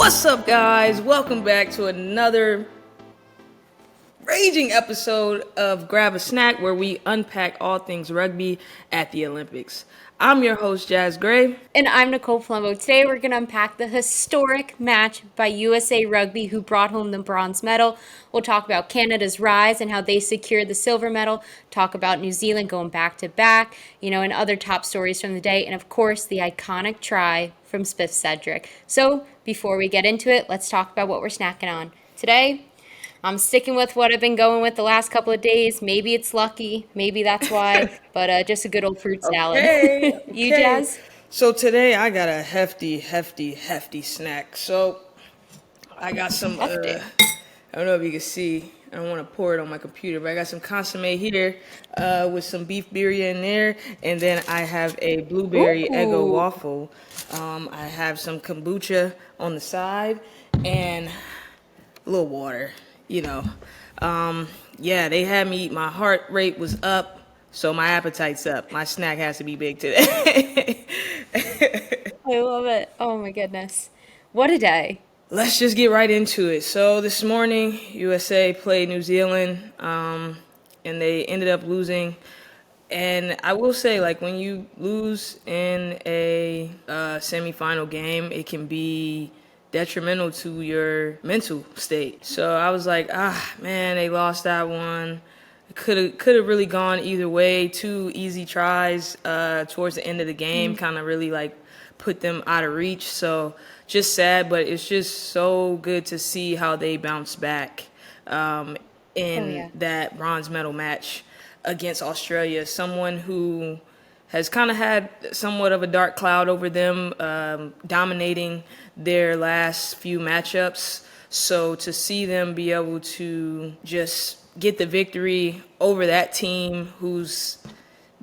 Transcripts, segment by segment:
What's up, guys? Welcome back to another raging episode of Grab a Snack, where we unpack all things rugby at the Olympics. I'm your host, Jazz Gray. And I'm Nicole Palombo. Today we're going to unpack the historic match by USA Rugby, who brought home the bronze medal. We'll talk about Canada's rise and how they secured the silver medal, talk about New Zealand going back to back, and other top stories from the day, and of course the iconic try from Spiff Sedrick. So before we get into it, let's talk about what we're snacking on. Today, I'm sticking with what I've been going with the last couple of days. Maybe it's lucky, maybe that's why, but just a good old fruit salad. Okay. You, Jazz? So today I got a hefty snack. So I got some, I don't know if you can see, I don't want to pour it on my computer, but I got some consomme here with some beef birria in there. And then I have a blueberry Eggo waffle. I have some kombucha on the side and a little water. They had me, my heart rate was up, so my appetite's up. My snack has to be big today. I love it. Oh my goodness. What a day. Let's just get right into it. So this morning, USA played New Zealand, and they ended up losing. And I will say, when you lose in a semifinal game, it can be detrimental to your mental state. So I was like, man, they lost that one. Could have really gone either way. Two easy tries towards the end of the game kind of really put them out of reach. So just sad, but it's just so good to see how they bounce back in that bronze medal match against Australia. Someone who has kind of had somewhat of a dark cloud over them, dominating their last few matchups. So to see them be able to just get the victory over that team who's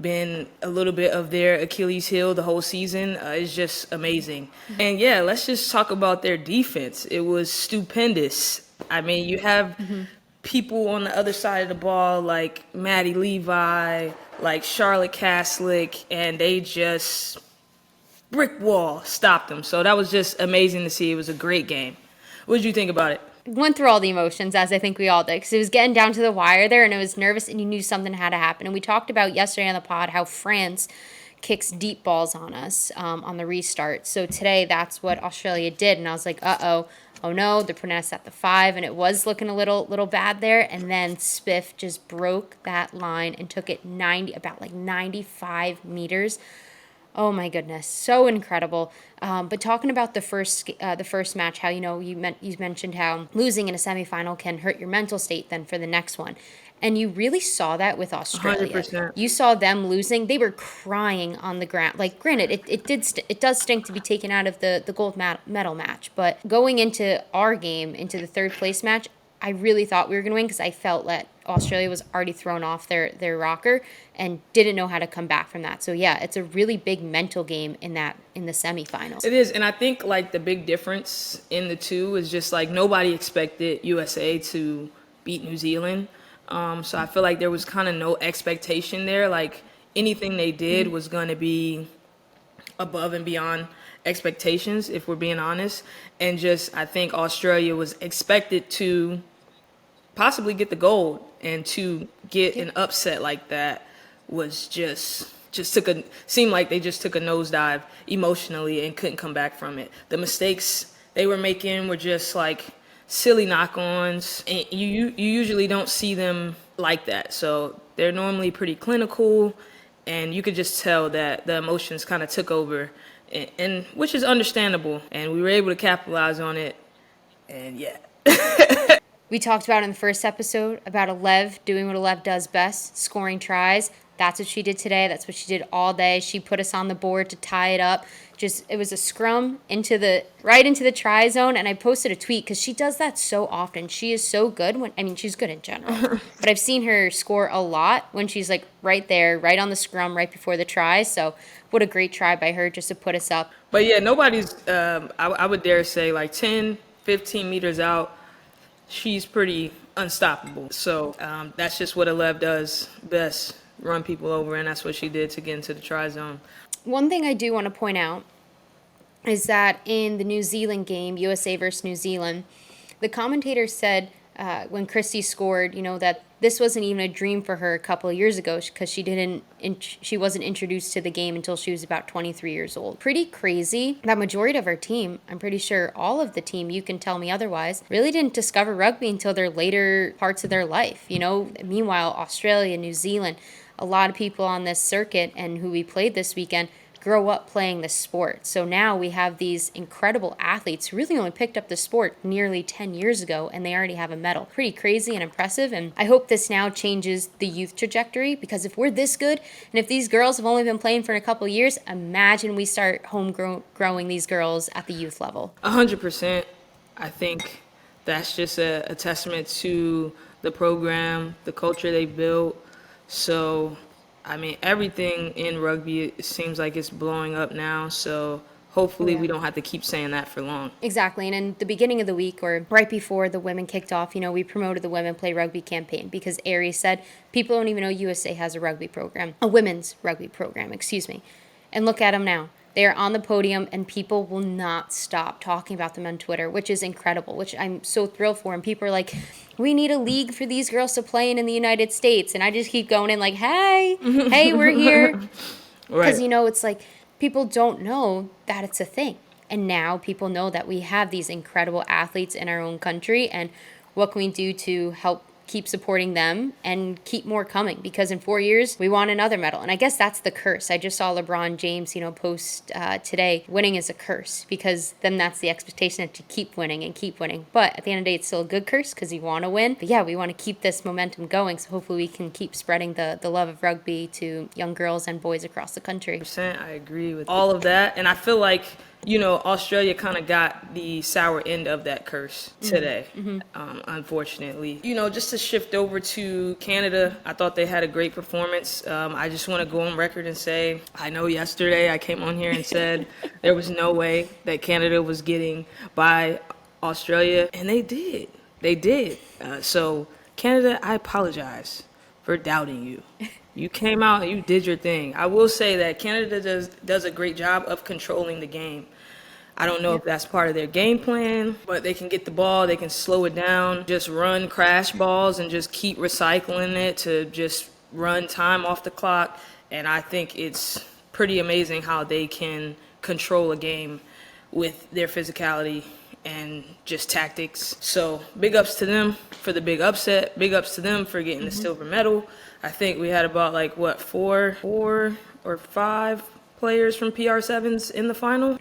been a little bit of their Achilles heel the whole season is just amazing. And let's just talk about their defense. It was stupendous. I mean, you have people on the other side of the ball like Maddie Levi, like Charlotte Caslick, and they just brick wall stopped them. So that was just amazing to see. It was a great game. What did you think about it? Went through all the emotions, as I think we all did, because it was getting down to the wire there, and it was nervous, and you knew something had to happen. And we talked about yesterday on the pod how France kicks deep balls on us on the restart. So today, that's what Australia did, and I was like, oh no, they're putting us at the 5, and it was looking a little bad there. And then Spiff just broke that line and took it about 95 meters. Oh my goodness, so incredible. But talking about the first match, how you mentioned how losing in a semifinal can hurt your mental state then for the next one. And you really saw that with Australia. 100%. You saw them losing; they were crying on the ground. Granted, it does stink to be taken out of the gold medal match, but going into our game, into the third place match, I really thought we were going to win because I felt that Australia was already thrown off their rocker and didn't know how to come back from that. So it's a really big mental game in the semifinals. It is, and I think the big difference in the two is just nobody expected USA to beat New Zealand. So I feel like there was kind of no expectation there. Anything they did was going to be above and beyond expectations, if we're being honest. And I think Australia was expected to possibly get the gold, and to get an upset like that was seemed like they just took a nosedive emotionally and couldn't come back from it. The mistakes they were making were just silly knock-ons, and you usually don't see them like that. So they're normally pretty clinical, and you could just tell that the emotions kind of took over, and which is understandable, and we were able to capitalize on it, and We talked about in the first episode about Alev doing what Alev does best, scoring tries. That's what she did today. That's what she did all day. She put us on the board to tie it up. It was a scrum right into the try zone, and I posted a tweet because she does that so often. She is so good she's good in general, but I've seen her score a lot when she's right there, right on the scrum, right before the try. So what a great try by her just to put us up. But nobody's, I would dare say 10, 15 meters out, she's pretty unstoppable. So that's just what Alev does best, run people over, and that's what she did to get into the try zone. One thing I do want to point out is that in the New Zealand game, USA versus New Zealand, the commentator said when Christy scored, that this wasn't even a dream for her a couple of years ago because she wasn't introduced to the game until she was about 23 years old. Pretty crazy. That majority of our team, I'm pretty sure all of the team, you can tell me otherwise, really didn't discover rugby until their later parts of their life. Meanwhile, Australia, New Zealand, a lot of people on this circuit and who we played this weekend grow up playing the sport. So now we have these incredible athletes who really only picked up the sport nearly 10 years ago and they already have a medal. Pretty crazy and impressive, and I hope this now changes the youth trajectory, because if we're this good and if these girls have only been playing for a couple of years, imagine we start growing these girls at the youth level. 100%. I think that's just a testament to the program, the culture they built. So I mean, everything in rugby, it seems like it's blowing up now, so hopefully we don't have to keep saying that for long. Exactly, and in the beginning of the week, or right before the women kicked off, we promoted the Women Play Rugby campaign because Aries said people don't even know USA has a women's rugby program, excuse me. And look at them now. They are on the podium, and people will not stop talking about them on Twitter, which is incredible, which I'm so thrilled for. And people are like, we need a league for these girls to play in the United States. And I just keep going in like, hey, we're here. Because, it's like people don't know that it's a thing. And now people know that we have these incredible athletes in our own country. And what can we do to help keep supporting them and keep more coming, because in 4 years we want another medal. And I guess that's the curse. I just saw LeBron James post today, winning is a curse, because then that's the expectation that you keep winning and keep winning. But at the end of the day, it's still a good curse because you want to win. But yeah, we want to keep this momentum going, so hopefully we can keep spreading the love of rugby to young girls and boys across the country. I agree with all of that, and I feel like Australia kind of got the sour end of that curse today, unfortunately. Just to shift over to Canada, I thought they had a great performance. I just want to go on record and say, I know yesterday I came on here and said there was no way that Canada was getting by Australia, and they did. They did. So, Canada, I apologize for doubting you. You came out and you did your thing. I will say that Canada does a great job of controlling the game. I don't know if that's part of their game plan, but they can get the ball, they can slow it down, just run crash balls and just keep recycling it to just run time off the clock. And I think it's pretty amazing how they can control a game with their physicality and just tactics. So big ups to them for the big upset. Big ups to them for getting the silver medal. I think we had about four or five players from PR7s in the final?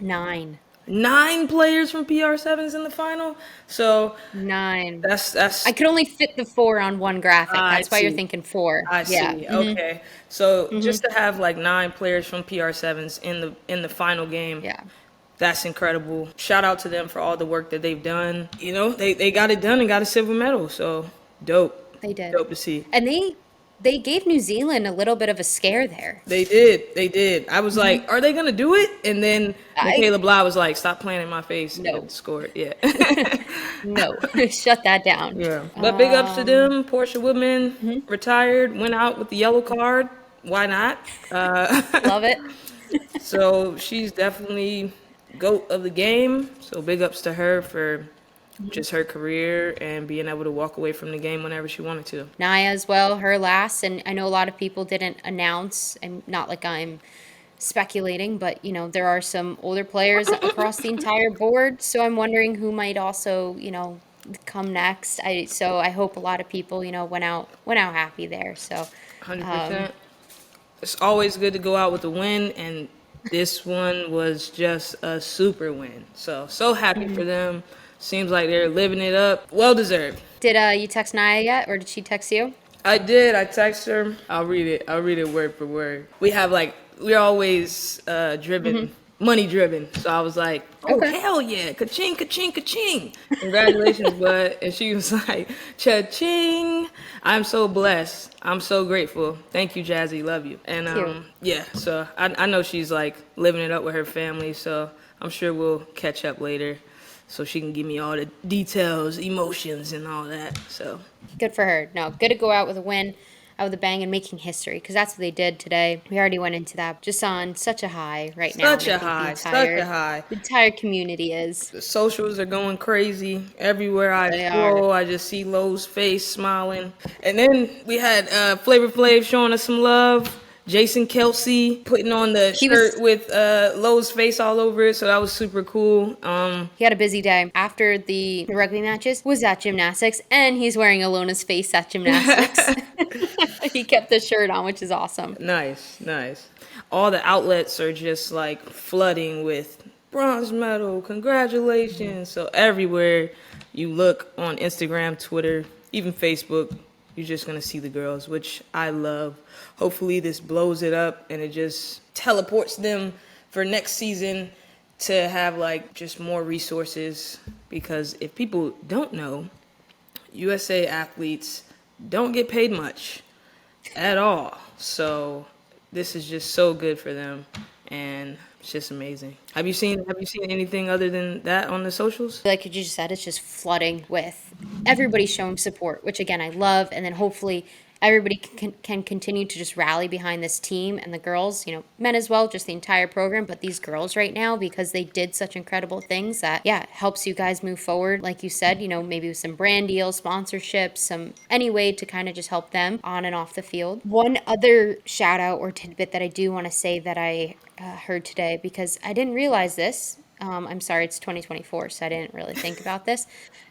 9 players from PR7s in the final. So 9. That's I could only fit the 4 on one graphic. That's why you're thinking 4. I see. Okay. So just to have 9 players from PR7s in the final game. Yeah. That's incredible. Shout out to them for all the work that they've done. They got it done and got a silver medal. So dope. They did. Dope to see. And they gave New Zealand a little bit of a scare there. They did. I was like, are they going to do it? And then Michaela Blyde was like, stop playing in my face. No. And scored. Yeah. No. Shut that down. Yeah. But big ups to them. Portia Woodman retired, went out with the yellow card. Why not? Love it. So she's definitely GOAT of the game. So big ups to her for just her career and being able to walk away from the game whenever she wanted to. Naya as well, her last, and I know a lot of people didn't announce, and not like I'm speculating, but there are some older players across the entire board, so I'm wondering who might also come next. So I hope a lot of people went out happy there. So 100%. It's always good to go out with a win, and this one was just a super win. So happy for them. Seems like they're living it up. Well deserved. Did you text Naya yet, or did she text you? I did. I texted her. I'll read it word for word. We're always money driven. So I was like, oh, okay. Hell yeah. Ka-ching, ka-ching, ka-ching. Congratulations, bud. And she was like, cha-ching. I'm so blessed. I'm so grateful. Thank you, Jazzy. Love you. And yeah, so I know she's living it up with her family. So I'm sure we'll catch up later, so she can give me all the details, emotions, and all that. So good for her. No, good to go out with a win. out with a bang and making history, because that's what they did today. We already went into that. Just on such a high right now, Such and I a think high, such a high. the entire community is. The socials are going crazy. Everywhere I They are. scroll, I just see Lowe's face smiling. And then we had Flavor Flav showing us some love. Jason Kelsey putting on the He shirt was with Lowe's face all over it, so that was super cool. He had a busy day. After the rugby matches, was at gymnastics, and he's wearing Alona's face at gymnastics. He kept the shirt on, which is awesome. Nice, nice. All the outlets are just like flooding with bronze medal, congratulations. So everywhere you look on Instagram, Twitter, even Facebook, you're just gonna see the girls, which I love. Hopefully this blows it up and it just teleports them for next season to have like just more resources, because if people don't know, USA athletes don't get paid much at all. So this is just so good for them, and it's just amazing. Have you seen anything other than that on the socials? Like you just said, it's just flooding with everybody showing support, which again I love. And then hopefully everybody can continue to just rally behind this team and the girls, men as well, just the entire program, but these girls right now, because they did such incredible things that, yeah, it helps you guys move forward. Like you said, maybe with some brand deals, sponsorships, any way to kind of just help them on and off the field. One other shout out or tidbit that I do want to say that I heard today, because I didn't realize this. I'm sorry, it's 2024, so I didn't really think about this,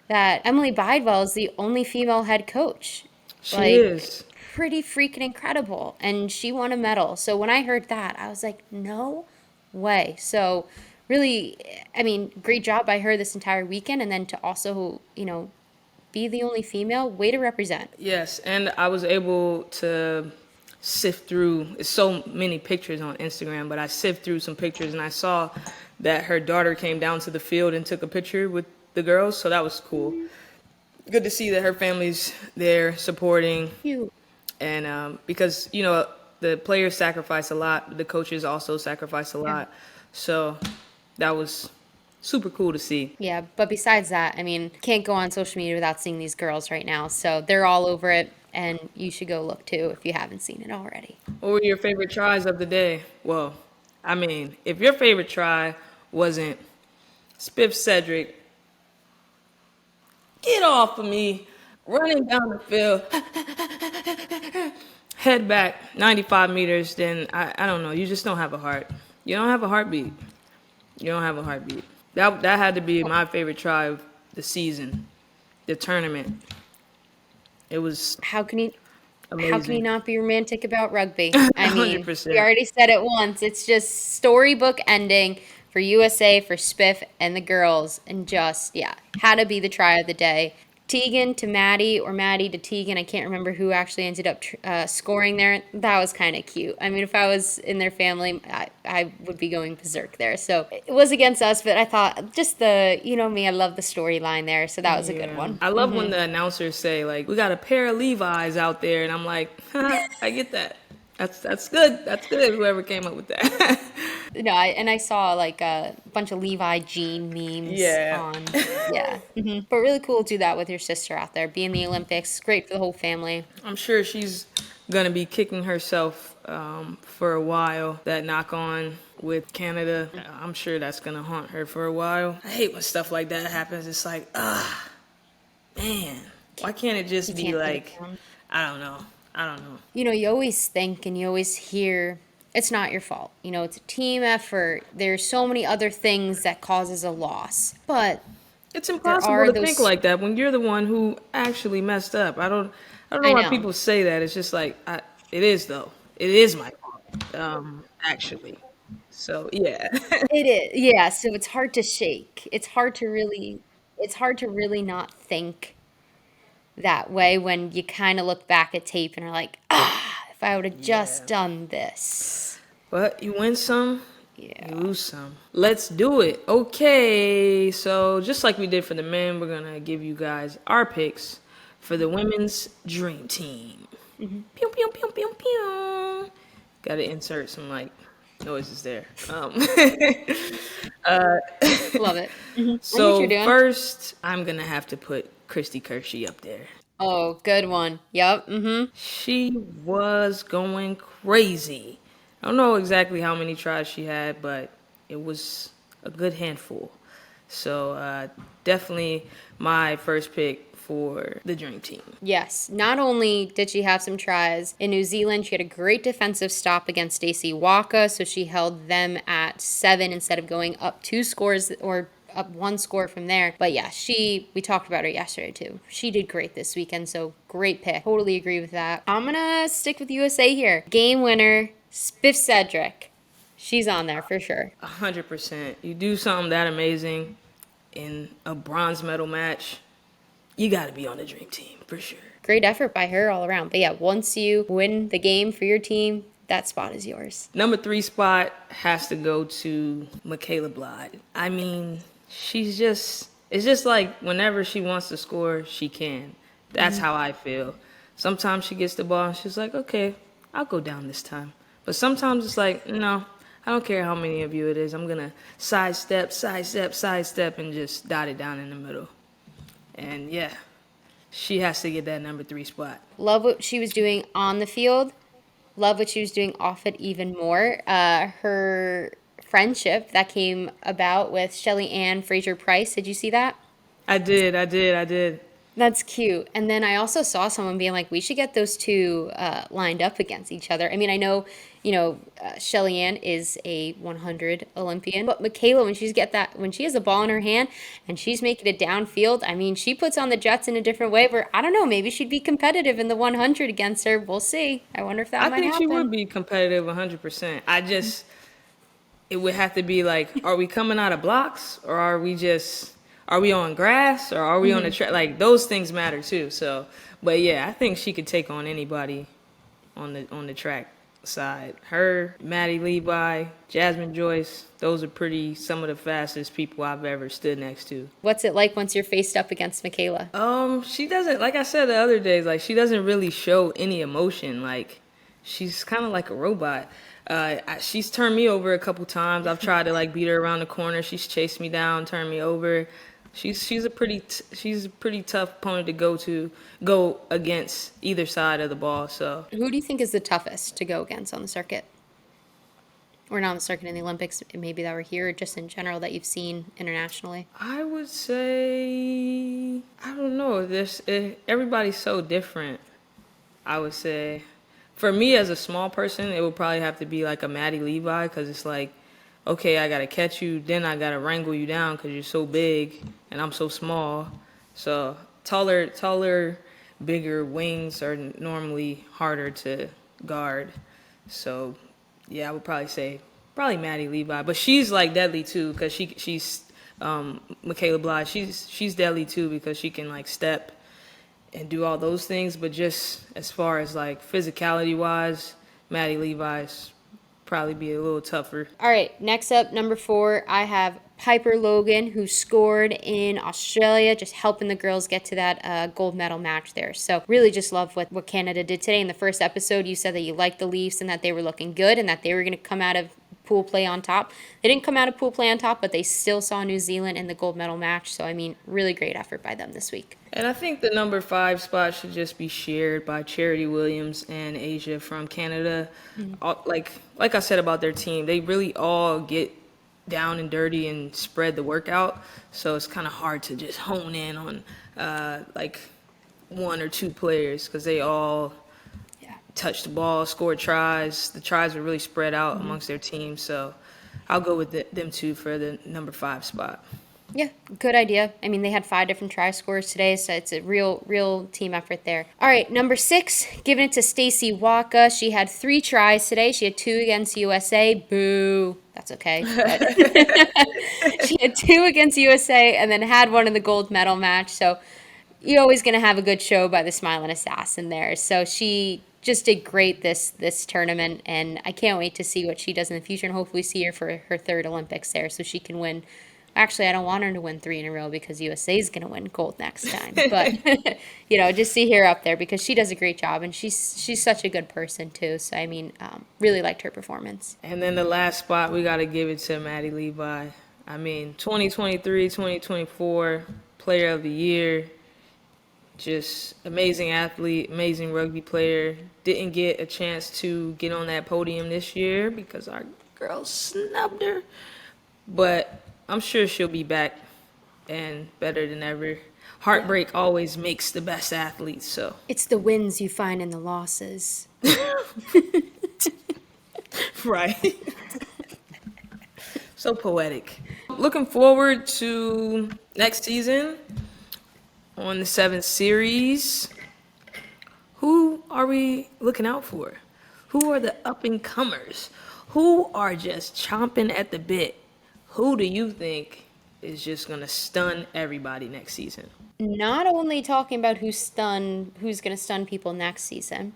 that Emily Bidewell is the only female head coach. She is. Pretty freaking incredible. And she won a medal. So when I heard that, I was like, no way. So really, great job by her this entire weekend. And then to also, be the only female, way to represent. Yes, and I was able to sift through so many pictures on Instagram, but I sift through some pictures and I saw that her daughter came down to the field and took a picture with the girls, so that was cool. Good to see that her family's there supporting. You. And because, the players sacrifice a lot, the coaches also sacrifice a lot. So that was super cool to see. Yeah, but besides that, can't go on social media without seeing these girls right now. So they're all over it, and you should go look too if you haven't seen it already. What were your favorite tries of the day? Well, if your favorite try wasn't Spiff Sedrick, get off of me, running down the field, head back 95 meters, then I don't know. You just don't have a heart. You don't have a heartbeat. You don't have a heartbeat. That had to be my favorite try of the season, the tournament. It was How can you amazing. not be romantic about rugby? 100%. We already said it once. It's just storybook ending for USA, for Spiff, and the girls. And just, had to be the try of the day. Tegan to Maddie, or Maddie to Tegan. I can't remember who actually ended up scoring there. That was kind of cute. If I was in their family, I would be going berserk there. So it was against us, but I thought just me, I love the storyline there. So that was a good one. I love when the announcers say, like, we got a pair of Levi's out there, and I'm like, I get that. That's good. That's good, whoever came up with that. No, I saw like a bunch of Levi jean memes on. Yeah. But really cool to do that with your sister out there. Be in the Olympics. Great for the whole family. I'm sure she's going to be kicking herself for a while. That knock-on with Canada, I'm sure that's going to haunt her for a while. I hate when stuff like that happens. It's like, man, why can't it just be like, I don't know. You always think and you always hear it's not your fault. It's a team effort. There's so many other things that causes a loss. But it's impossible to think like that when you're the one who actually messed up. I don't know why people say that. It's just like, it is though. It is my fault, actually. So, yeah. It is. Yeah, so it's hard to shake. It's hard to really not think that way when you kind of look back at tape and are like, if I would have just done this. But you win some, you lose some. Let's do it. Okay, so just like we did for the men, we're going to give you guys our picks for the women's dream team. Pew, pew, pew, pew, pew. Got to insert some, noises there. Love it. So first, I'm going to have to put Christy Kershey up there. Oh, good one. Yep. She was going crazy. I don't know exactly how many tries she had, but it was a good handful. So definitely my first pick for the Dream Team. Yes. Not only did she have some tries in New Zealand, she had a great defensive stop against Stacey Waaka, so she held them at 7 instead of going up 2 scores or up 1 score from there. But yeah, we talked about her yesterday too. She did great this weekend, so great pick. Totally agree with that. I'm gonna stick with USA here. Game winner, Spiff Sedrick. She's on there for sure. 100%. You do something that amazing in a bronze medal match, you got to be on the Dream Team for sure. Great effort by her all around. But yeah, once you win the game for your team, that spot is yours. Number 3 spot has to go to Michaela Blyde. I mean, it's just like whenever she wants to score, she can. That's how I feel. Sometimes she gets the ball and she's like, okay, I'll go down this time. But sometimes it's like, no, I don't care how many of you it is. I'm going to sidestep, and just dot it down in the middle. And yeah, she has to get that number 3 spot. Love what she was doing on the field. Love what she was doing off it even more. Her friendship that came about with Shelly Ann Fraser Price. Did you see that? I did. That's cute. And then I also saw someone being like, we should get those two lined up against each other. I mean, I know, Shelly Ann is a 100 Olympian, but Michaela, when when she has a ball in her hand and she's making it downfield, I mean, she puts on the Jets in a different way where, I don't know, maybe she'd be competitive in the 100 against her. We'll see. I wonder if that I might think she would happen. be competitive 100%. It would have to be like, are we coming out of blocks or are we on grass or are we on the track? Like those things matter too. So, but yeah, I think she could take on anybody on the track side. Her, Maddie Levi, Jasmine Joyce, those are some of the fastest people I've ever stood next to. What's it like once you're faced up against Michaela? She doesn't, like I said the other days, like she doesn't really show any emotion. Like she's kind of like a robot. She's turned me over a couple times. I've tried to like beat her around the corner. She's chased me down, turned me over. She's a pretty tough opponent to go against either side of the ball. So Who do you think is the toughest to go against on the circuit? Or not on the circuit in the Olympics, maybe that were here, or just in general that you've seen internationally? I would say I don't know. Everybody's so different. I would say for me as a small person, it would probably have to be like a Maddie Levi because it's like, okay, I gotta catch you, then I gotta wrangle you down because you're so big and I'm so small. So taller, bigger wings are normally harder to guard. So yeah, I would probably say Maddie Levi, but she's like deadly too because she's Michaela Blyde. She's deadly too because she can like step and do all those things. But just as far as like physicality wise, Maddie Levi's probably be a little tougher. All right, next up, number 4, I have Piper Logan, who scored in Australia, just helping the girls get to that gold medal match there. So really just love what Canada did today. In the first episode, you said that you liked the Leafs and that they were looking good and that they were going to come out of pool play on top. They didn't come out of pool play on top, but they still saw New Zealand in the gold medal match. So, I mean, really great effort by them this week. And I think the number 5 spot should just be shared by Charity Williams and Asia from Canada. Like I said about their team, they really all get down and dirty and spread the workout. So it's kind of hard to just hone in on like 1 or 2 players because they all touched the ball, scored tries. The tries were really spread out amongst their team. So I'll go with them 2 for the number 5 spot. Yeah, good idea. I mean, they had 5 different try scores today, so it's a real team effort there. All right, number 6, giving it to Stacey Waaka. She had 3 tries today. She had 2 against USA. Boo. That's okay. She had 2 against USA and then had 1 in the gold medal match. So you're always going to have a good show by the Smiling Assassin there. So she just did great this tournament, and I can't wait to see what she does in the future and hopefully see her for her 3rd Olympics there so she can win. Actually, I don't want her to win 3 in a row because USA is going to win gold next time. But, just see her up there because she does a great job and she's such a good person too. So, I mean, really liked her performance. And then the last spot, we got to give it to Maddie Levi. I mean, 2023, 2024, Player of the Year. just amazing athlete, amazing rugby player. Didn't get a chance to get on that podium this year because our girl snubbed her. But I'm sure she'll be back and better than ever. Yeah. Heartbreak always makes the best athletes, so. It's the wins you find in the losses. Right. So poetic. Looking forward to next season on the seventh series. Who are we looking out for? Who are the up and comers? Who are just chomping at the bit? Who do you think is just gonna stun everybody next season? Not only talking about who's going to stun people next season,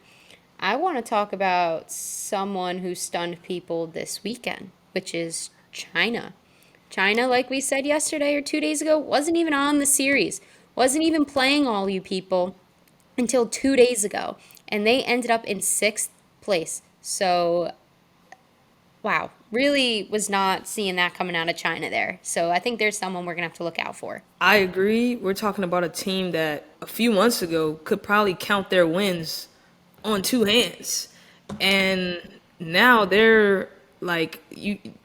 I want to talk about someone who stunned people this weekend, which is China. China, like we said yesterday or 2 days ago, wasn't even on the series, wasn't even playing all you people until 2 days ago, and they ended up in sixth place. So, wow, really was not seeing that coming out of China there. So, I think there's someone we're going to have to look out for. I agree. We're talking about a team that a few months ago could probably count their wins on two hands. And now they're like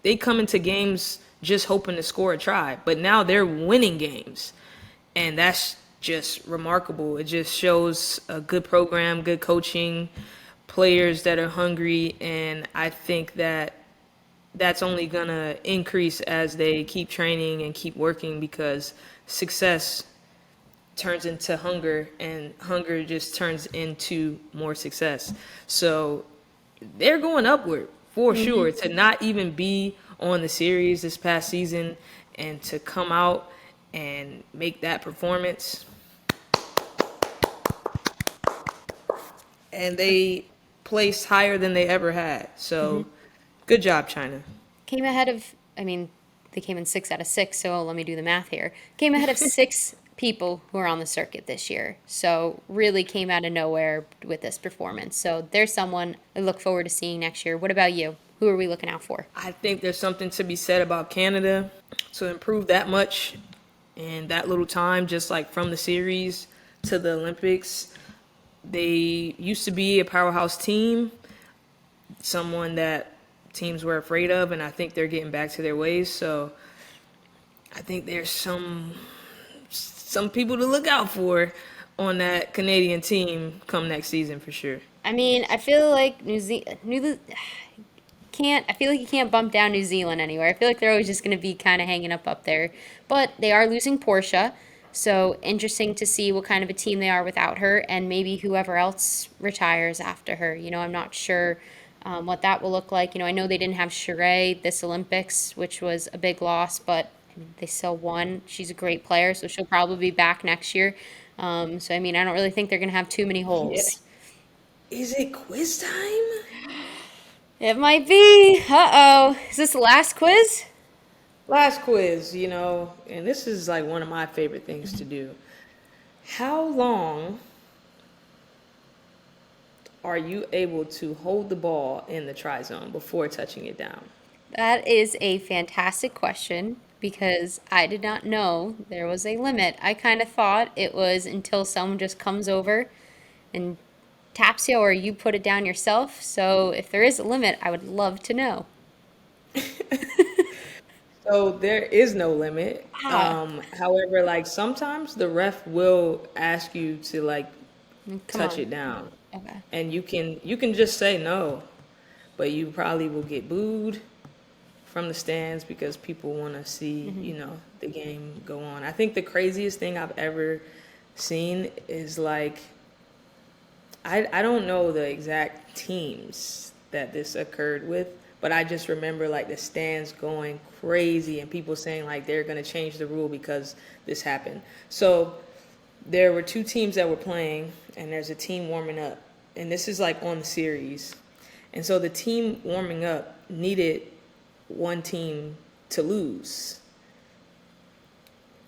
they come into games just hoping to score a try, but now they're winning games. And that's just remarkable. It just shows a good program, good coaching, players that are hungry, and I think that that's only going to increase as they keep training and keep working because success turns into hunger and hunger just turns into more success. So they're going upward for sure. To not even be on the series this past season and to come out and make that performance, and they placed higher than they ever had. So good job, China. Came ahead of, I mean, they came in 6 out of 6, so let me do the math here. Came ahead of six people who are on the circuit this year. So really came out of nowhere with this performance. So there's someone I look forward to seeing next year. What about you? Who are we looking out for? I think there's something to be said about Canada to improve that much in that little time, just like from the series to the Olympics. They used to be a powerhouse team, someone that teams were afraid of, and I think they're getting back to their ways. So I think there's some people to look out for on that Canadian team come next season for sure. I mean, I feel like can't I feel like you can't bump down New Zealand anywhere. I feel like they're always just going to be kind of hanging up there. But they are losing Portia, so interesting to see what kind of a team they are without her, and maybe whoever else retires after her. I'm not sure what that will look like. I know they didn't have Sheree this Olympics, which was a big loss, but I mean, they still won. She's a great player, so she'll probably be back next year. So I mean, I don't really think they're going to have too many Yeah. holes. Is it quiz time? It might be. Uh-oh. Is this the last quiz? Last quiz, and this is like one of my favorite things to do. How long are you able to hold the ball in the try zone before touching it down? That is a fantastic question because I did not know there was a limit. I kind of thought it was until someone just comes over and taps you or you put it down yourself. So if there is a limit, I would love to know. So there is no limit. Ah, However, like sometimes the ref will ask you to like come touch on. it down, Okay. and you can just say no, but you probably will get booed from the stands because people want to see the game go on. I think the craziest thing I've ever seen is like I don't know the exact teams that this occurred with, but I just remember like the stands going crazy and people saying like they're going to change the rule because this happened. So there were two teams that were playing and there's a team warming up. And this is like on the series. And so the team warming up needed one team to lose.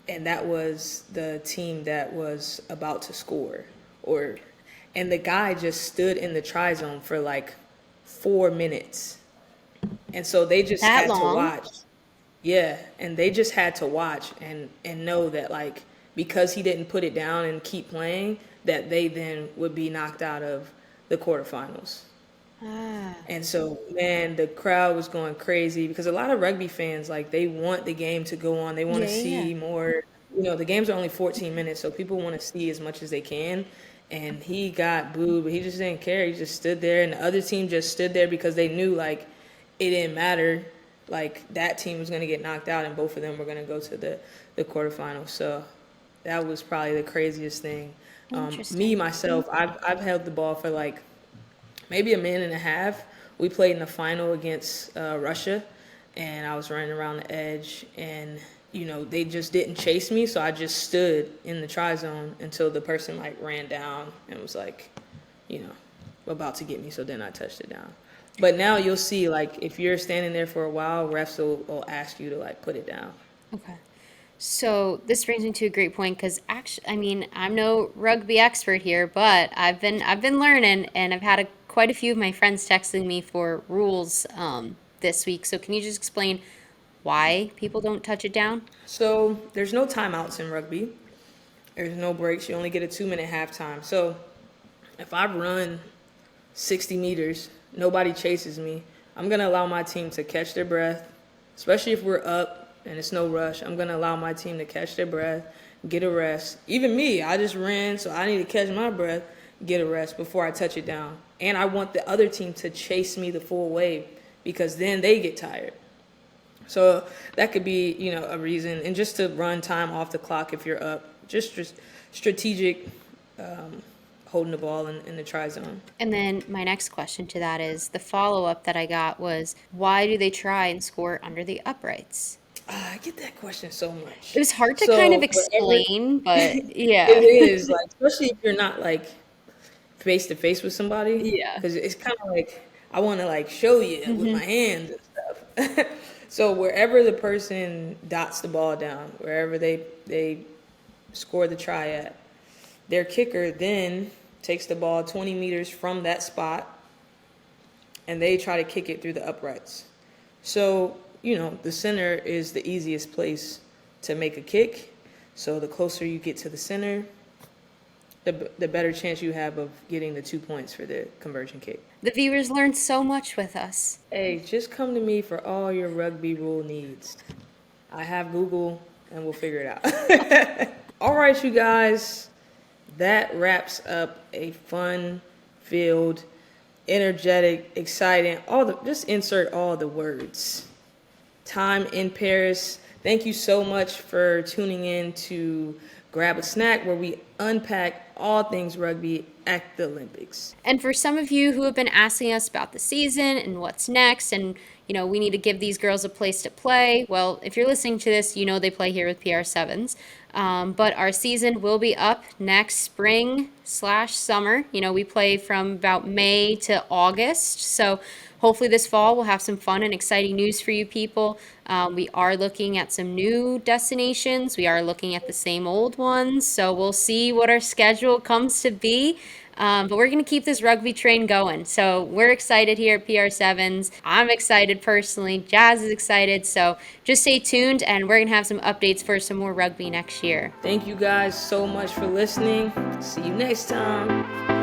And that was the team that was about to score and the guy just stood in the try zone for like 4 minutes. And so they just That had to long? watch. Yeah. And they just had to watch and know that like because he didn't put it down and keep playing, that they then would be knocked out of the quarterfinals. And so, man, the crowd was going crazy because a lot of rugby fans, like, they want the game to go on. They want to see more. The games are only 14 minutes, so people want to see as much as they can. And he got booed, but he just didn't care. He just stood there, and the other team just stood there because they knew, like, it didn't matter. Like, that team was going to get knocked out, and both of them were going to go to the quarterfinals. So that was probably the craziest thing. Me, myself, I've held the ball for, like, maybe a minute and a half. We played in the final against Russia, and I was running around the edge, and they just didn't chase me, so I just stood in the try zone until the person like ran down and was like, about to get me. So then I touched it down. But now you'll see, like, if you're standing there for a while, refs will ask you to like put it down. Okay. So this brings me to a great point because actually, I mean, I'm no rugby expert here, but I've been learning, and I've had quite a few of my friends texting me for rules this week. So can you just explain why people don't touch it down? So there's no timeouts in rugby. There's no breaks. You only get a 2-minute halftime. So if I run 60 meters, nobody chases me, I'm going to allow my team to catch their breath, especially if we're up and it's no rush. I'm going to allow my team to catch their breath, get a rest. Even me, I just ran, so I need to catch my breath, get a rest before I touch it down. And I want the other team to chase me the full way because then they get tired. So that could be, a reason. And just to run time off the clock if you're up. Just strategic holding the ball in the try zone. And then my next question to that is the follow-up that I got was, why do they try and score under the uprights? I get that question so much. It was hard to kind of explain, but yeah. It is, like, especially if you're not, like, face to face with somebody. Yeah. Because it's kind of like, I want to, like, show you with my hands and stuff. So wherever the person dots the ball down, wherever they score the try at, their kicker then takes the ball 20 meters from that spot, and they try to kick it through the uprights. So, the center is the easiest place to make a kick. So the closer you get to the center, the better chance you have of getting the 2 points for the conversion kick. The viewers learned so much with us. Hey, just come to me for all your rugby rule needs. I have Google, and we'll figure it out. All right, you guys. That wraps up a fun-filled, energetic, exciting, just insert all the words. Time in Paris. Thank you so much for tuning in to Grab a Snack, where we unpack all things rugby at the Olympics. And for some of you who have been asking us about the season and what's next, and we need to give these girls a place to play. Well, if you're listening to this, they play here with PR7s. But our season will be up next spring/summer. We play from about May to August. So hopefully this fall we'll have some fun and exciting news for you people. We are looking at some new destinations. We are looking at the same old ones. So we'll see what our schedule comes to be. But we're going to keep this rugby train going. So we're excited here at PR7s. I'm excited personally. Jazz is excited. So just stay tuned, and we're going to have some updates for some more rugby next year. Thank you guys so much for listening. See you next time.